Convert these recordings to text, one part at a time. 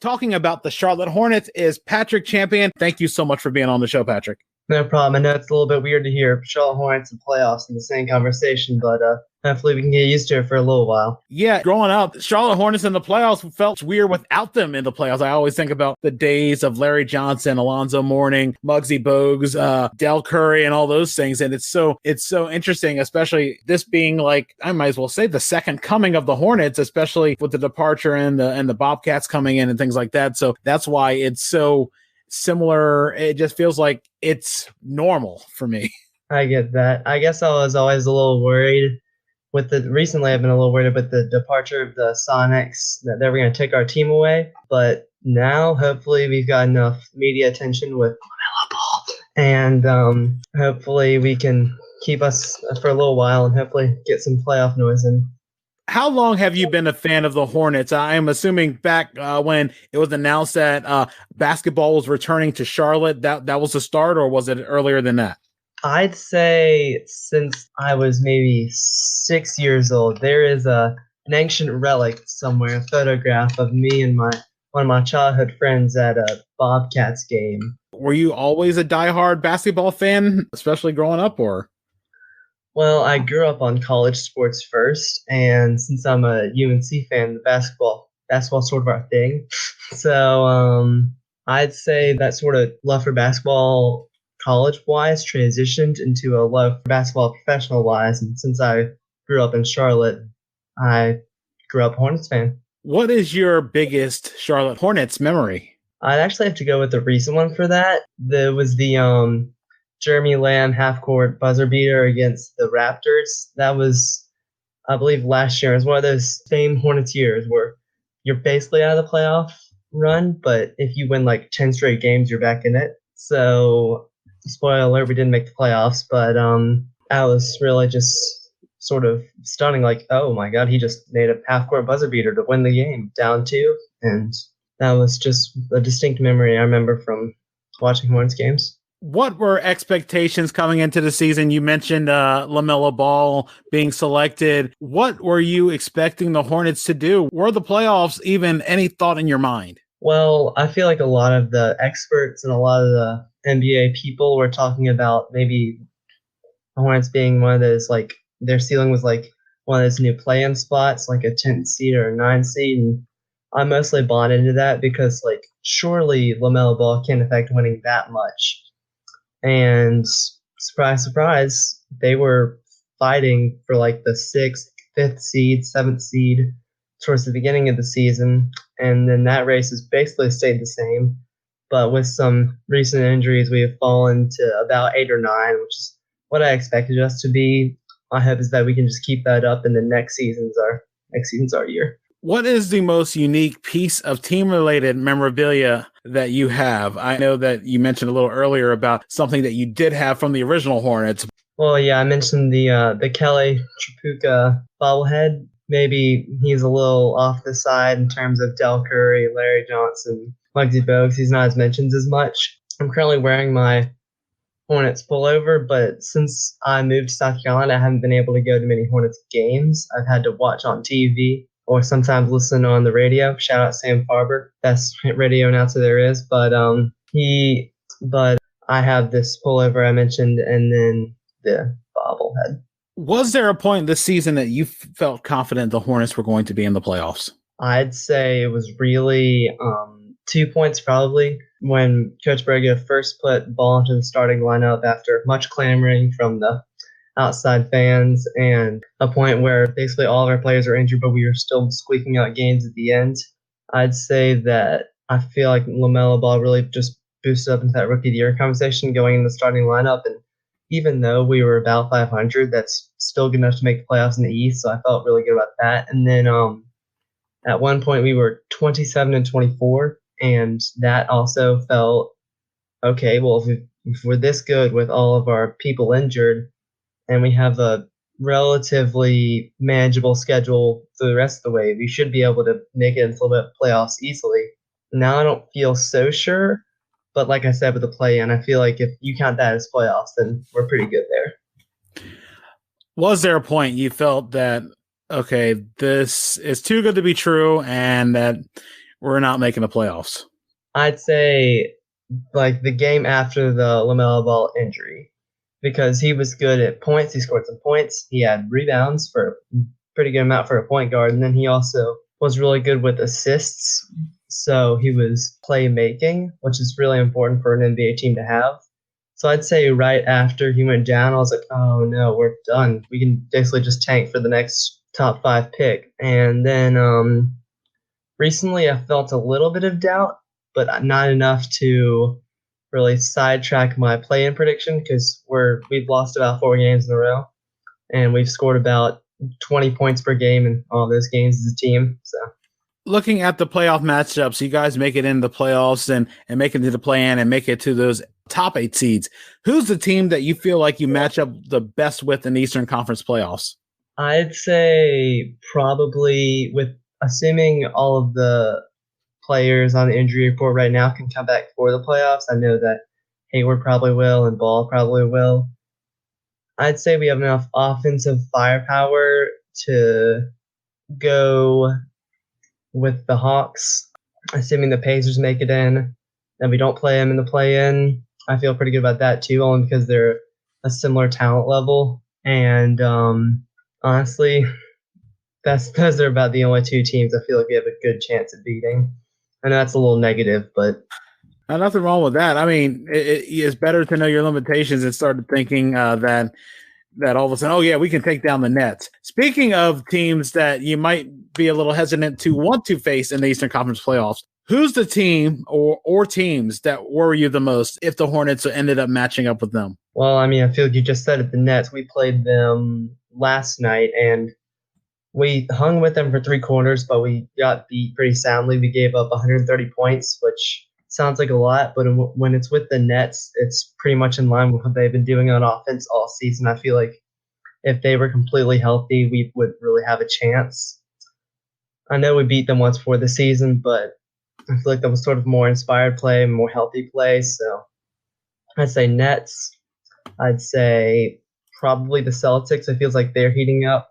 talking about the Charlotte Hornets is Patrick Champion. Thank you so much for being on the show, Patrick. No problem. I know it's a little bit weird to hear Charlotte Hornets and playoffs in the same conversation, but hopefully we can get used to it for a little while. Yeah, growing up, Charlotte Hornets in the playoffs felt weird without them in the playoffs. I always think about the days of Larry Johnson, Alonzo Mourning, Muggsy Bogues, Del Curry, and all those things. And it's so interesting, especially this being like, I might as well say, the second coming of the Hornets, especially with the departure and the Bobcats coming in and things like that. So that's why it's so similar. It just feels like it's normal for me. I get that. I guess I was always a little worried recently I've been a little worried about the departure of the Sonics, that they were going to take our team away. But now hopefully we've got enough media attention with LaMelo Ball, and hopefully we can keep us for a little while and hopefully get some playoff noise in. How long have you been a fan of the Hornets? I am assuming back when it was announced that basketball was returning to Charlotte, that was the start, or was it earlier than that? I'd say since I was maybe 6 years old. There is an ancient relic somewhere, a photograph of me and one of my childhood friends at a Bobcats game. Were you always a diehard basketball fan, especially growing up, or? Well, I grew up on college sports first, and since I'm a UNC fan, the basketball's sort of our thing. So I'd say that sort of love for basketball college-wise transitioned into a love for basketball professional-wise, and since I grew up in Charlotte, I grew up a Hornets fan. What is your biggest Charlotte Hornets memory? I'd actually have to go with the recent one for that. There was the Jeremy Lamb half-court buzzer beater against the Raptors. That was, I believe, last year. It was one of those same Hornets years where you're basically out of the playoff run, but if you win like 10 straight games, you're back in it. So, spoiler alert, we didn't make the playoffs, but that was really just sort of stunning. Like, oh my God, he just made a half-court buzzer beater to win the game, down 2. And that was just a distinct memory I remember from watching Hornets games. What were expectations coming into the season? You mentioned LaMelo Ball being selected. What were you expecting the Hornets to do? Were the playoffs even any thought in your mind? Well, I feel like a lot of the experts and a lot of the NBA people were talking about maybe the Hornets being one of those, like, their ceiling was like one of those new play-in spots, like a 10th seed or a 9th seed. And I mostly bought into that because, like, surely LaMelo Ball can't affect winning that much. And surprise, surprise, they were fighting for like the 6th, 5th seed, 7th seed towards the beginning of the season. And then that race has basically stayed the same. But with some recent injuries, we have fallen to about 8 or 9, which is what I expected us to be. My hope is that we can just keep that up, and the next season's our year. What is the most unique piece of team-related memorabilia that you have? I know that you mentioned a little earlier about something that you did have from the original Hornets. Well, yeah, I mentioned the Kelly Tripucka bobblehead. Maybe he's a little off the side in terms of Del Curry, Larry Johnson, Muggsy Bogues. He's not as mentioned as much. I'm currently wearing my Hornets pullover, but since I moved to South Carolina, I haven't been able to go to many Hornets games. I've had to watch on TV or sometimes listen on the radio. Shout out Sam Farber, best radio announcer there is. But I have this pullover I mentioned, and then the bobblehead. Was there a point this season that you felt confident the Hornets were going to be in the playoffs? I'd say it was really 2 points probably when Coach Berger first put Ball into the starting lineup after much clamoring from the outside fans, and a point where basically all of our players were injured, but we were still squeaking out games at the end. I'd say that I feel like LaMelo Ball really just boosted up into that Rookie of the Year conversation going in the starting lineup. And even though we were about 500, that's still good enough to make the playoffs in the East, so I felt really good about that. And then at one point we were 27-24, and that also felt okay. Well, if we're this good with all of our people injured, and we have a relatively manageable schedule for the rest of the way, we should be able to make it into the playoffs easily. Now I don't feel so sure, but like I said with the play-in, I feel like if you count that as playoffs, then we're pretty good there. Was there a point you felt that, okay, this is too good to be true, and that we're not making the playoffs? I'd say like the game after the LaMelo Ball injury, because he was good at points. He scored some points. He had rebounds for a pretty good amount for a point guard, and then he also was really good with assists. So he was playmaking, which is really important for an NBA team to have. So I'd say right after he went down, I was like, oh no, we're done. We can basically just tank for the next top 5 pick. And then recently I felt a little bit of doubt, but not enough to really sidetrack my play-in prediction, because we've lost about 4 games in a row, and we've scored about 20 points per game in all those games as a team. So looking at the playoff matchups, you guys make it into the playoffs and make it to the play-in and make it to those top 8 seeds. Who's the team that you feel like you match up the best with in the Eastern Conference playoffs? I'd say probably, with assuming all of the players on the injury report right now can come back for the playoffs. I know that Hayward probably will and Ball probably will. I'd say we have enough offensive firepower to go with the Hawks, assuming the Pacers make it in and we don't play them in the play-in. I feel pretty good about that too, only because they're a similar talent level. And honestly, those are about the only 2 teams I feel like we have a good chance at beating. And that's a little negative, but nothing wrong with that. I mean, it's better to know your limitations and start thinking that all of a sudden, oh yeah, we can take down the Nets. Speaking of teams that you might be a little hesitant to want to face in the Eastern Conference playoffs, who's the team or teams that worry you the most if the Hornets ended up matching up with them? Well, I mean, I feel like you just said it, the Nets. We played them last night, and we hung with them for 3 quarters, but we got beat pretty soundly. We gave up 130 points, which sounds like a lot, but when it's with the Nets, it's pretty much in line with what they've been doing on offense all season. I feel like if they were completely healthy, we would really have a chance. I know we beat them once before the season, but I feel like that was sort of more inspired play, more healthy play. So I'd say Nets. I'd say probably the Celtics. It feels like they're heating up.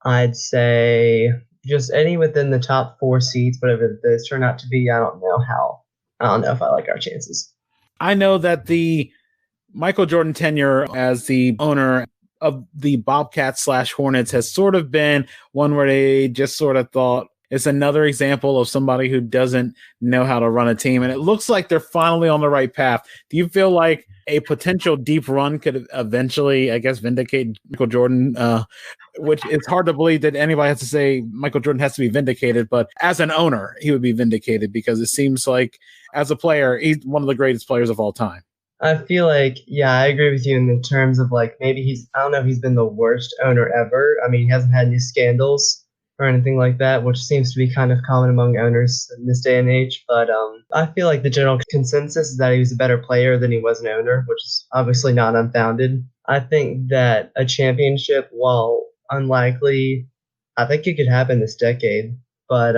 I'd say just any within the top 4 seeds, whatever those turn out to be. I don't know if I like our chances. I know that the Michael Jordan tenure as the owner of the Bobcats / Hornets has sort of been one where they just sort of thought it's another example of somebody who doesn't know how to run a team. And it looks like they're finally on the right path. Do you feel like a potential deep run could eventually, I guess, vindicate Michael Jordan, which it's hard to believe that anybody has to say Michael Jordan has to be vindicated, but as an owner, he would be vindicated because it seems like as a player, he's one of the greatest players of all time. I feel like, yeah, I agree with you in the terms of like maybe I don't know if he's been the worst owner ever. I mean, he hasn't had any scandals or anything like that, which seems to be kind of common among owners in this day and age. But I feel like the general consensus is that he was a better player than he was an owner, which is obviously not unfounded. I think that a championship, while unlikely, I think it could happen this decade. But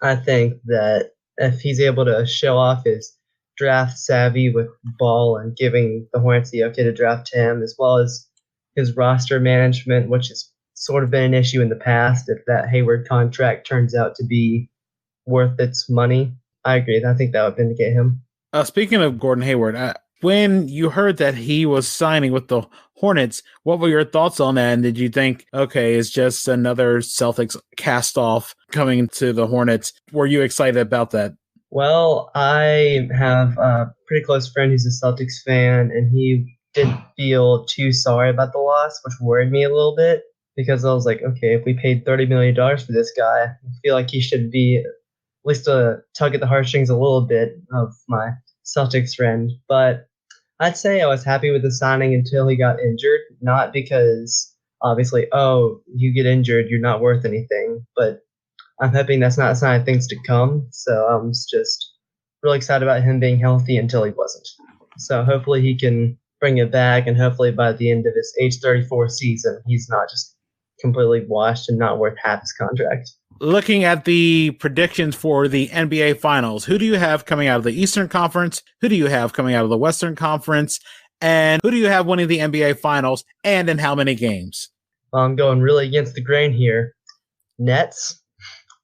I think that if he's able to show off his draft savvy with Ball and giving the Hornets the okay to draft him, as well as his roster management, which has sort of been an issue in the past, if that Hayward contract turns out to be worth its money, I agree. I think that would vindicate him. Speaking of Gordon Hayward, when you heard that he was signing with the Hornets, what were your thoughts on that? And did you think, okay, it's just another Celtics cast off coming to the Hornets? Were you excited about that? Well, I have a pretty close friend who's a Celtics fan, and he didn't feel too sorry about the loss, which worried me a little bit, because I was like, okay, if we paid $30 million for this guy, I feel like he should be at least a tug at the heartstrings a little bit of my Celtics friend. But I'd say I was happy with the signing until he got injured, not because obviously, oh, you get injured, you're not worth anything, but I'm hoping that's not a sign of things to come. So I'm just really excited about him being healthy until he wasn't. So hopefully he can bring it back, and hopefully by the end of his age 34 season, he's not just completely washed and not worth half his contract. Looking at the predictions for the NBA Finals, who do you have coming out of the Eastern Conference? Who do you have coming out of the Western Conference? And who do you have winning the NBA Finals, and in how many games? I'm going really against the grain here. Nets.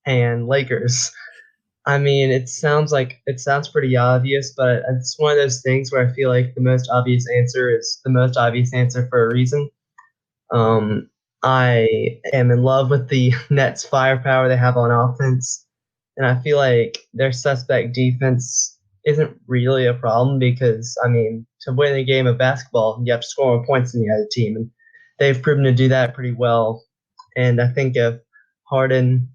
and Lakers. I mean, it sounds pretty obvious, but it's one of those things where I feel like the most obvious answer is the most obvious answer for a reason. I am in love with the Nets' firepower they have on offense, and I feel like their suspect defense isn't really a problem because, I mean, to win a game of basketball, you have to score more points than the other team, and they've proven to do that pretty well. And I think if Harden,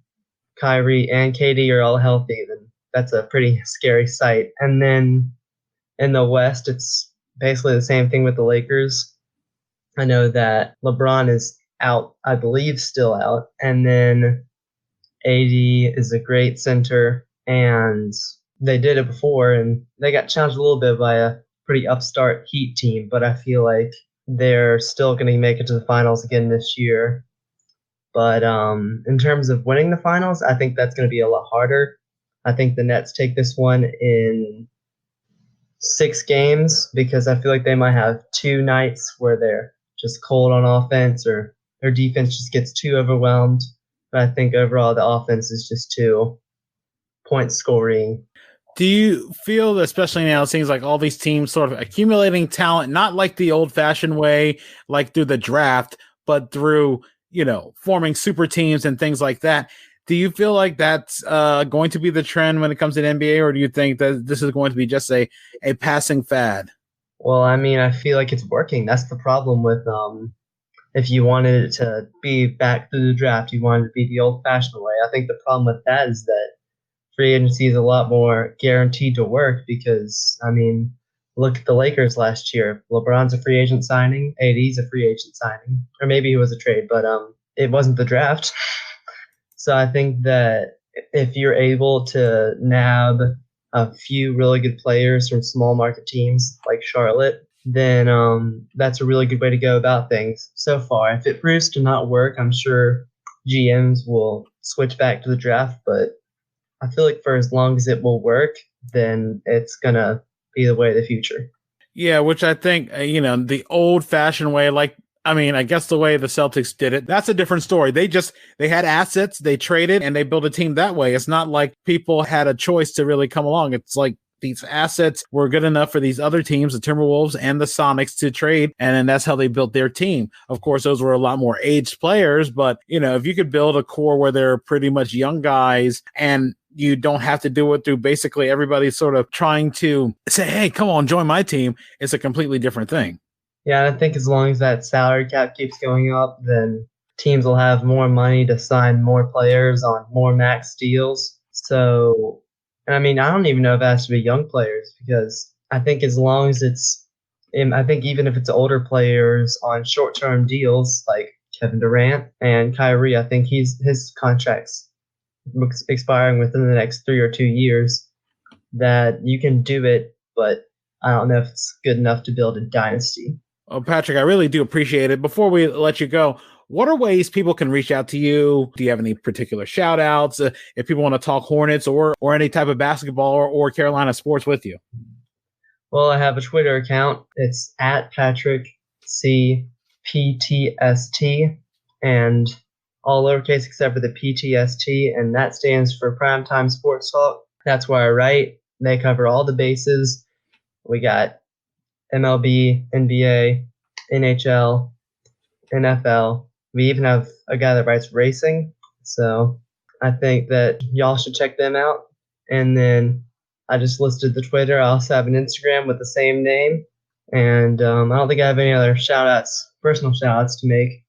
Kyrie, and KD are all healthy, then that's a pretty scary sight. And then in the West, it's basically the same thing with the Lakers. I know that LeBron is out, I believe still out. And then AD is a great center, and they did it before, and they got challenged a little bit by a pretty upstart Heat team, but I feel like they're still going to make it to the finals again this year. But in terms of winning the finals, I think that's going to be a lot harder. I think the Nets take this one in 6 games because I feel like they might have 2 nights where they're just cold on offense or their defense just gets too overwhelmed. But I think overall the offense is just too point scoring. Do you feel, especially now, it seems like all these teams sort of accumulating talent, not like the old-fashioned way, like through the draft, but through, forming super teams and things like that. Do you feel like that's going to be the trend when it comes to the NBA, or do you think that this is going to be just a passing fad? Well, I mean, I feel like it's working. That's the problem with if you wanted it to be back to the draft, you wanted it to be the old-fashioned way. I think the problem with that is that free agency is a lot more guaranteed to work because, I mean, look at the Lakers last year. LeBron's a free agent signing. AD's a free agent signing. Or maybe he was a trade, but it wasn't the draft. So I think that if you're able to nab a few really good players from small market teams like Charlotte, then that's a really good way to go about things so far. If it proves to not work, I'm sure GMs will switch back to the draft, but I feel like for as long as it will work, then it's going to be the way of the future. Yeah, which I think, the old-fashioned way, I guess the way the Celtics did it, that's a different story. They had assets, they traded, and they built a team that way. It's not like people had a choice to really come along. It's like these assets were good enough for these other teams, the Timberwolves and the Sonics, to trade, and then that's how they built their team. Of course, those were a lot more aged players, but, if you could build a core where they're pretty much young guys and you don't have to do it through basically everybody sort of trying to say, hey, come on, join my team, it's a completely different thing. Yeah, I think as long as that salary cap keeps going up, then teams will have more money to sign more players on more max deals. So, I mean, I don't even know if it has to be young players because I think as long as I think even if it's older players on short-term deals like Kevin Durant and Kyrie, I think his contract's expiring within the next 3 or 2 years, that you can do it, but I don't know if it's good enough to build a dynasty. Oh, Patrick, I really do appreciate it. Before we let you go, what are ways people can reach out to you? Do you have any particular shout outs if people want to talk Hornets or any type of basketball or Carolina sports with you? Well, I have a Twitter account. It's at Patrick C PTST, and all lowercase except for the PTST, and that stands for Primetime Sports Talk. That's where I write. They cover all the bases. We got MLB, NBA, NHL, NFL. We even have a guy that writes racing. So I think that y'all should check them out. And then I just listed the Twitter. I also have an Instagram with the same name. And I don't think I have any other shout-outs, personal shout-outs to make.